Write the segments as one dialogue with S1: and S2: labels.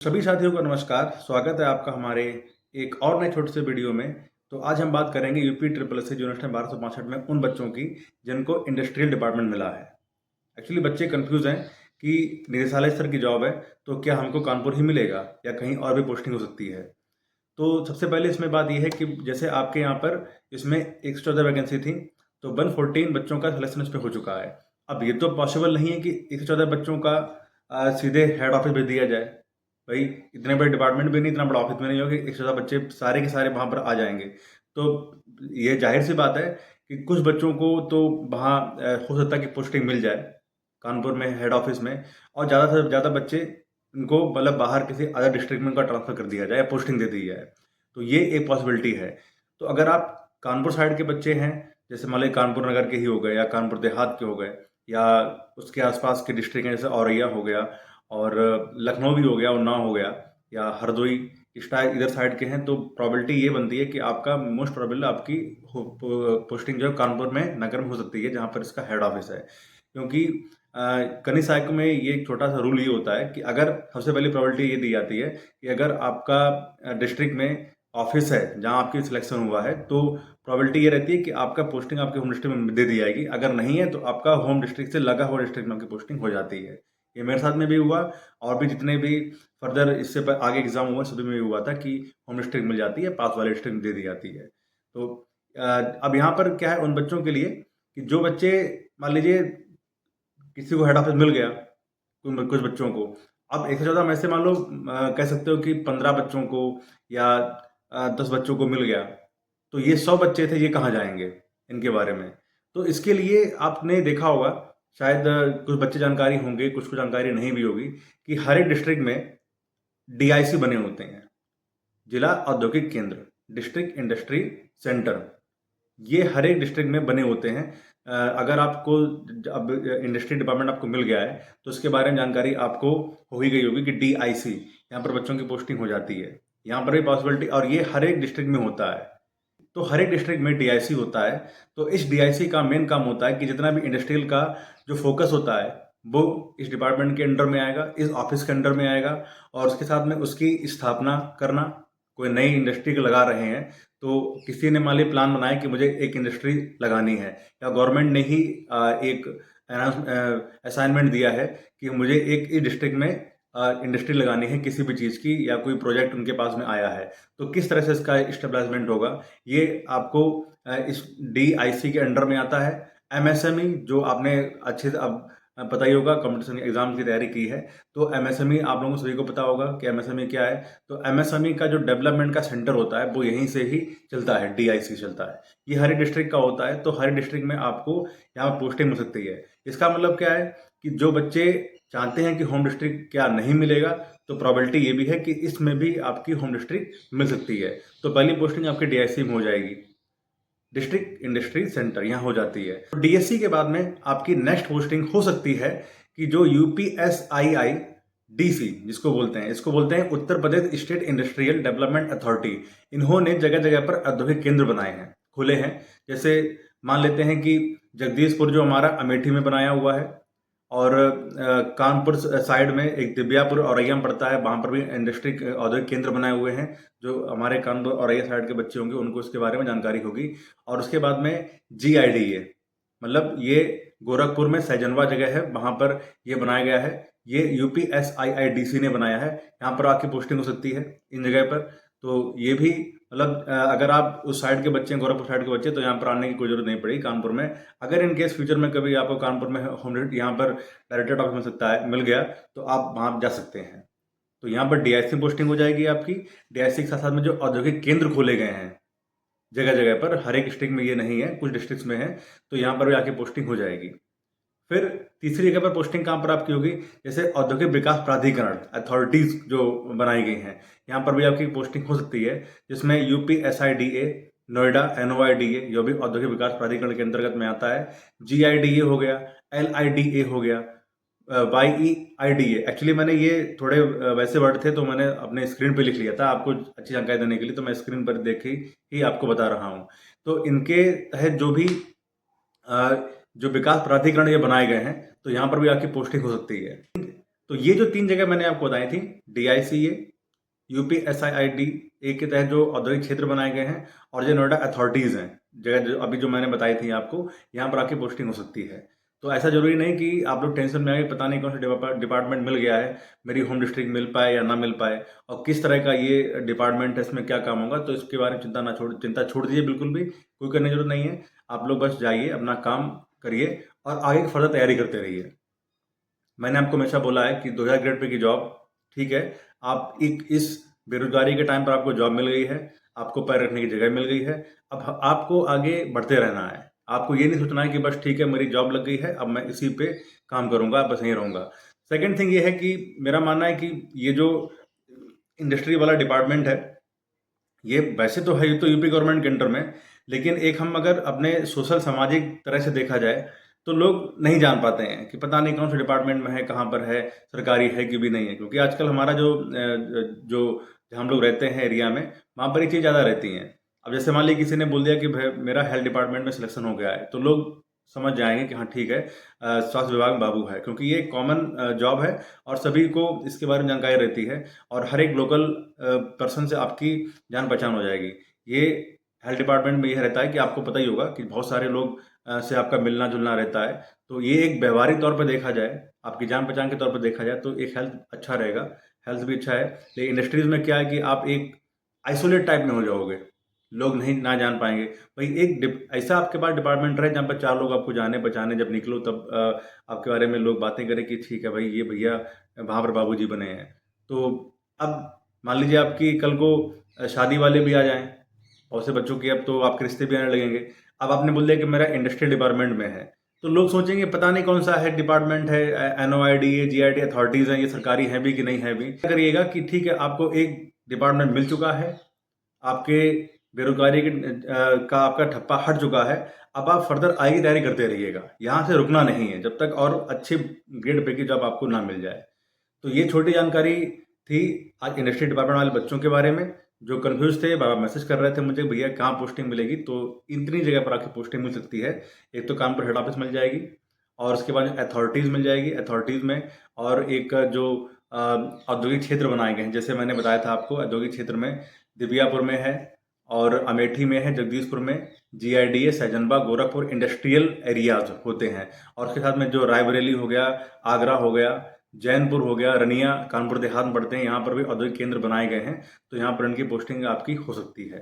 S1: सभी साथियों को नमस्कार। स्वागत है आपका हमारे एक और नए छोटे से वीडियो में। तो आज हम बात करेंगे यूपी ट्रिपल एस यूनिट 1265 में उन बच्चों की जिनको इंडस्ट्रियल डिपार्टमेंट मिला है। एक्चुअली बच्चे कंफ्यूज हैं कि निदेशालय स्तर की जॉब है तो क्या हमको कानपुर ही मिलेगा या कहीं और भी पोस्टिंग हो सकती है। तो सबसे पहले इसमें बात यह है कि जैसे आपके यहाँ पर इसमें 114 वैकेंसी थी तो 114 बच्चों का सिलेक्शन इस पर हो चुका है। अब ये तो पॉसिबल नहीं है कि 114 बच्चों का सीधे हेड ऑफिस भेज दिया जाए। भाई इतने बड़े डिपार्टमेंट भी नहीं, इतना बड़ा ऑफिस में नहीं होगा कि 114 बच्चे सारे के सारे वहाँ पर आ जाएंगे। तो ये जाहिर सी बात है कि कुछ बच्चों को तो वहाँ हो सकता है कि पोस्टिंग मिल जाए कानपुर में हेड ऑफिस में, और ज़्यादा से ज़्यादा बच्चे इनको मतलब बाहर किसी अदर डिस्ट्रिक्ट में उनका ट्रांसफर कर दिया जाए, पोस्टिंग दे दी जाए। तो ये एक पॉसिबिलिटी है। तो अगर आप कानपुर साइड के बच्चे हैं, जैसे मान लीजिए कानपुर नगर के ही हो गए या कानपुर देहात के हो गए या उसके आसपास के डिस्ट्रिक्ट हैं, जैसे औरैया हो गया और लखनऊ भी हो गया, उन्नाव हो गया या हरदोई, इधर साइड के हैं, तो प्रॉबिलिटी ये बनती है कि आपका मोस्ट प्रोबेबल आपकी पोस्टिंग जो है कानपुर में नगर में हो सकती है, जहाँ पर इसका हेड ऑफिस है। क्योंकि कनी साइक में ये एक छोटा सा रूल ये होता है कि अगर सबसे पहली प्रॉबिलिटी ये दी जाती है कि अगर आपका डिस्ट्रिक्ट में ऑफिस है जहाँ आपकी सिलेक्शन हुआ है, तो प्रॉबिलिटी ये रहती है कि आपका पोस्टिंग आपके होम डिस्ट्रिक्ट में दे दी जाएगी। अगर नहीं है तो आपका होम डिस्ट्रिक्ट से लगा हुआ डिस्ट्रिक्ट में आपकी पोस्टिंग हो जाती है। ये मेरे साथ में भी हुआ और भी जितने भी फर्दर इससे आगे एग्जाम हुआ सभी में हुआ था कि होम डिस्ट्रिक्ट मिल जाती है, पास वाले डिस्ट्रिक्ट दे दी जाती है। तो अब यहाँ पर क्या है उन बच्चों के लिए कि जो बच्चे मान लीजिए किसी को हेड ऑफिस मिल गया, कुछ बच्चों को, अब 114 में से मान लो कह सकते हो कि 15 बच्चों को या 10 बच्चों को मिल गया, तो ये 100 बच्चे थे, ये कहाँ जाएंगे इनके बारे में। तो इसके लिए आपने देखा होगा शायद कुछ बच्चे जानकारी होंगे, कुछ को जानकारी नहीं भी होगी कि हर एक डिस्ट्रिक्ट में डीआईसी बने होते हैं, जिला औद्योगिक केंद्र, डिस्ट्रिक्ट इंडस्ट्री सेंटर। ये हर एक डिस्ट्रिक्ट में बने होते हैं। अगर आपको अब इंडस्ट्री डिपार्टमेंट आपको मिल गया है तो उसके बारे में जानकारी आपको हो ही गई होगी कि डीआईसी यहाँ पर बच्चों की पोस्टिंग हो जाती है। यहाँ पर भी पॉसिबिलिटी, और ये हर एक डिस्ट्रिक्ट में होता है। तो हर एक डिस्ट्रिक्ट में डीआईसी होता है। तो इस डीआईसी का मेन काम होता है कि जितना भी इंडस्ट्रियल का जो फोकस होता है वो इस डिपार्टमेंट के अंडर में आएगा, इस ऑफिस के अंडर में आएगा, और उसके साथ में उसकी स्थापना करना। कोई नई इंडस्ट्री को लगा रहे हैं तो किसी ने मान ली प्लान बनाया कि मुझे एक इंडस्ट्री लगानी है, या गवर्नमेंट ने ही एक असाइनमेंट दिया है कि मुझे एक इस डिस्ट्रिक्ट में इंडस्ट्री लगानी है किसी भी चीज़ की, या कोई प्रोजेक्ट उनके पास में आया है, तो किस तरह से इसका इस्टेब्लिशमेंट होगा ये आपको इस डीआईसी के अंडर में आता है। एमएसएमई जो आपने अच्छे से अब पता ही होगा, कंपटीशन एग्जाम की तैयारी की है तो एमएसएमई आप लोगों को सभी को पता होगा कि एमएसएमई क्या है। तो एमएसएमई का जो डेवलपमेंट का सेंटर होता है वो यहीं से ही चलता है, डीआईसी चलता है। ये हर डिस्ट्रिक्ट का होता है, तो हर डिस्ट्रिक्ट में आपको यहाँ पोस्टिंग मिल सकती है। इसका मतलब क्या है कि जो बच्चे चाहते हैं कि होम डिस्ट्रिक्ट क्या नहीं मिलेगा, तो प्रोबेबिलिटी ये भी है कि इसमें भी आपकी होम डिस्ट्रिक्ट मिल सकती है। तो पहली पोस्टिंग आपकी डीआईसी में हो जाएगी, डिस्ट्रिक्ट इंडस्ट्री सेंटर यहाँ हो जाती है। तो डीएससी के बाद में आपकी नेक्स्ट पोस्टिंग हो सकती है कि जो यूपीएसआईआई डीसी जिसको बोलते हैं, इसको बोलते हैं Uttar Pradesh state industrial development authority. इन्होंने जगह जगह पर औद्योगिक केंद्र बनाए हैं, खुले हैं। जैसे मान लेते हैं कि जगदीशपुर जो हमारा अमेठी में बनाया हुआ है, और कानपुर साइड में एक दिव्यापुर औरैया में पड़ता है, वहाँ पर भी इंडस्ट्री औद्योगिक केंद्र बनाए हुए हैं। जो हमारे कानपुर औरैया साइड के बच्चे होंगे उनको इसके बारे में जानकारी होगी। और उसके बाद में जीआईडीए, मतलब ये गोरखपुर में सैजनवा जगह है, वहाँ पर ये बनाया गया है। ये यूपीएसआईआईडीसी ने बनाया है, यहाँ पर आपकी पोस्टिंग हो सकती है इन जगह पर। तो ये भी मतलब अगर आप उस साइड के बच्चे हैं, गोरखपुर साइड के बच्चे, तो यहाँ पर आने की कोई जरूरत नहीं पड़ेगी कानपुर में। अगर इन केस फ्यूचर में कभी आपको कानपुर में होम यहाँ पर डायरेक्टर ऑफिस मिल सकता है, मिल गया, तो आप वहाँ जा सकते हैं। तो यहाँ पर डीआईसी पोस्टिंग हो जाएगी आपकी। डीआईसी के साथ साथ में जो औद्योगिक केंद्र खोले गए हैं जगह जगह पर, हर एक डिस्ट्रिक्ट में ये नहीं है, कुछ डिस्ट्रिक्ट में है, तो यहाँ पर भी आके पोस्टिंग हो जाएगी। फिर तीसरी जगह पर पोस्टिंग कहाँ पर आपकी होगी, जैसे औद्योगिक विकास प्राधिकरण अथॉरिटीज जो बनाई गई हैं, यहाँ पर भी आपकी पोस्टिंग हो सकती है, जिसमें यूपीएसआईडीए नोएडा, एनओआईडीए जो भी औद्योगिक विकास प्राधिकरण के अंतर्गत में आता है, जीआईडीए हो गया, एलआईडीए हो गया, वाईईआईडीए। एक्चुअली मैंने ये थोड़े वैसे वर्ड थे तो मैंने अपने स्क्रीन पे लिख लिया था आपको अच्छी जानकारी देने के लिए, तो मैं स्क्रीन पर देख ही आपको बता रहा हूँ। तो इनके तहत जो भी जो विकास प्राधिकरण ये बनाए गए हैं, तो यहाँ पर भी आपकी पोस्टिंग हो सकती है। तो ये जो 3 जगह मैंने आपको बताई थी, DICA, UPSIIDA के तहत जो औद्योगिक क्षेत्र बनाए गए हैं, और जो नोएडा अथॉरिटीज़ हैं, जगह जो अभी जो मैंने बताई थी आपको, यहाँ पर आपकी पोस्टिंग हो सकती है। तो ऐसा ज़रूरी नहीं कि आप लोग टेंशन में आए, पता नहीं कौन सा डिपार्टमेंट मिल गया है, मेरी होम डिस्ट्रिक्ट मिल पाए या ना मिल पाए, और किस तरह का ये डिपार्टमेंट है, इसमें क्या काम होगा। तो इसके बारे में चिंता छोड़ दीजिए, बिल्कुल भी कोई करने की जरूरत नहीं है। आप लोग बस जाइए, अपना काम करिए और आगे की फर्दर तैयारी करते रहिए। मैंने आपको हमेशा बोला है कि 2000 ग्रेड पे की जॉब ठीक है, आप इस बेरोजगारी के टाइम पर आपको जॉब मिल गई है, आपको पैर रखने की जगह मिल गई है, अब आपको आगे बढ़ते रहना है। आपको ये नहीं सोचना है कि बस ठीक है मेरी जॉब लग गई है, अब मैं इसी पे काम करूंगा, बस यहीं रहूंगा। सेकंड थिंग ये है कि मेरा मानना है कि ये जो इंडस्ट्री वाला डिपार्टमेंट है, ये वैसे तो है, ये तो यूपी गवर्नमेंट के अंडर में, लेकिन एक हम अगर अपने सोशल सामाजिक तरह से देखा जाए तो लोग नहीं जान पाते हैं कि पता नहीं कौन से डिपार्टमेंट में है, कहाँ पर है, सरकारी है कि भी नहीं है। क्योंकि आजकल हमारा जो जहाँ हम लोग रहते हैं एरिया में, वहाँ पर ये चीज़ ज़्यादा रहती हैं। अब जैसे मान लीजिए किसी ने बोल दिया कि भाई मेरा हेल्थ डिपार्टमेंट में सिलेक्शन हो गया है, तो लोग समझ जाएंगे कि हाँ ठीक है, स्वास्थ्य विभाग में बाबू है, क्योंकि ये कॉमन जॉब है और सभी को इसके बारे में जानकारी रहती है, और हर एक लोकल पर्सन से आपकी जान पहचान हो जाएगी। ये हेल्थ डिपार्टमेंट में यह रहता है कि आपको पता ही होगा कि बहुत सारे लोग से आपका मिलना जुलना रहता है। तो ये एक व्यवहारिक तौर पर देखा जाए, आपकी जान पहचान के तौर पर देखा जाए, तो एक हेल्थ अच्छा रहेगा, हेल्थ भी अच्छा है। लेकिन इंडस्ट्रीज में क्या है कि आप एक आइसोलेट टाइप में हो जाओगे, लोग नहीं ना जान पाएंगे। भाई ऐसा आपके पास डिपार्टमेंट रहे जहाँ पर 4 लोग आपको जाने पहचाने, जब निकलो तब आपके बारे में लोग बातें करें कि ठीक है भाई ये भैया वहाँ पर बाबूजी बने हैं। तो अब मान लीजिए आपकी कल को शादी वाले भी आ जाएं, और से बच्चों की अब तो आपके रिश्ते भी आने लगेंगे। अब आपने बोल दिया कि मेरा इंडस्ट्रियल डिपार्टमेंट में है, तो लोग सोचेंगे पता नहीं कौन सा है डिपार्टमेंट है, NOIDA GID अथॉरिटीज़ हैं, ये सरकारी है भी कि नहीं है भी। क्या करिएगा कि ठीक है आपको एक डिपार्टमेंट मिल चुका है, आपके बेरोजगारी का आपका ठप्पा हट चुका है, अब आप फर्दर आगे की तैयारी करते रहिएगा, यहाँ से रुकना नहीं है जब तक और अच्छे ग्रेड पे की जॉब आपको ना मिल जाए। तो ये छोटी जानकारी थी आज इंडस्ट्री डिपार्टमेंट वाले बच्चों के बारे में जो कंफ्यूज थे। बाबा मैसेज कर रहे थे मुझे, भैया कहाँ पोस्टिंग मिलेगी, तो इतनी जगह पर आपकी पोस्टिंग मिल सकती है। एक तो कानपुर हेड ऑफिस मिल जाएगी, और उसके बाद अथॉरिटीज़ मिल जाएगी, अथॉरिटीज़ में और एक जो औद्योगिक क्षेत्र बनाए गए हैं, जैसे मैंने बताया था आपको, औद्योगिक क्षेत्र में दिव्यापुर में है, और अमेठी में है, जगदीशपुर में GIDA, सैजनबा, गोरखपुर इंडस्ट्रियल एरियाज होते हैं। और उसके साथ में जो रायबरेली हो गया, आगरा हो गया, जैनपुर हो गया, रनिया कानपुर देहात में पड़ते हैं, यहाँ पर भी औद्योगिक केंद्र बनाए गए हैं, तो यहाँ पर इनकी पोस्टिंग आपकी हो सकती है।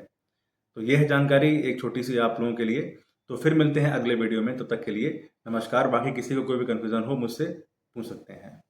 S1: तो यह है जानकारी एक छोटी सी आप लोगों के लिए। तो फिर मिलते हैं अगले वीडियो में, तब तक के लिए नमस्कार। बाकी किसी को कोई भी कन्फ्यूज़न हो मुझसे पूछ सकते हैं।